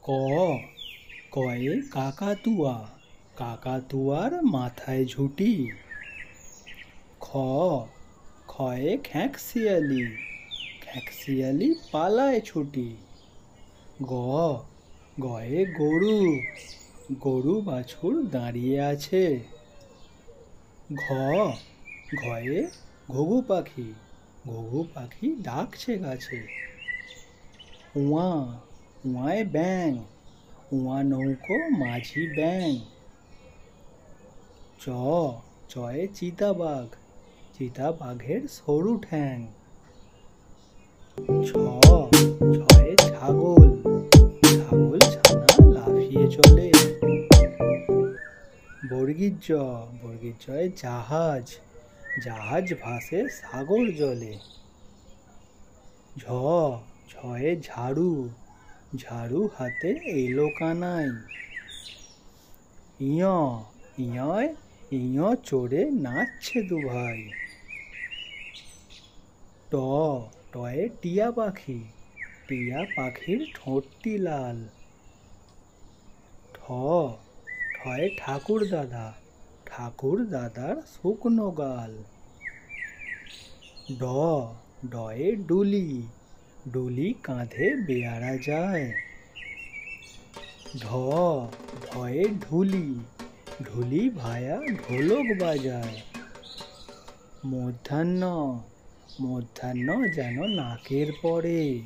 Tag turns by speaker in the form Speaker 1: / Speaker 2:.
Speaker 1: ক কয়ে কাকাতুয়া, কাকাতুয়ার মাথায় ঝুঁটি। খ খয়ে খ্যাঁকশিয়ালি, খ্যাঁকশিয়ালি পালায় ছুটি। গ গয়ে গরু, গরু বাছুর দাঁড়িয়ে আছে। ঘ ঘয়ে ঘুঘু পাখি, ঘুঘু পাখি ডাকছে গাছে। উয়া উয়ায় ব্যাঙ, উয়া নৌকো মাঝি ব্যাঙ। চ চয়ে চিতাবাঘ, চিতাবাঘের সরু ঠ্যাং। ছ ছয়ে ছাগল, ছাগল ছানা লাফিয়ে চলে। বর্গীর জ, বর্গীর জয়ে জাহাজ, জাহাজ ভাসে সাগর জলে। ঝ ঝয়ে ঝাড়ু, ঝাড়ু হাতে এলো কানাই। ইয় ইয়য় ইয় চড়ে নাচছে দুভাই। ট টয়ে টিয়া পাখি, টিয়া পাখির ঠোঁটটি লাল। ঠ ঠয়ে ঠাকুর দাদা, ঠাকুর দাদার শুকনো গাল। ড ডয়ে ডুলি, ডুলি কাঁধে বেয়ারা যায়। ঢ ঢয়ে ঢুলি, ঢুলি ভায়া ঢোলক বাজায়। মূর্ধন্য, মূর্ধন্য যেন নাকের পরে।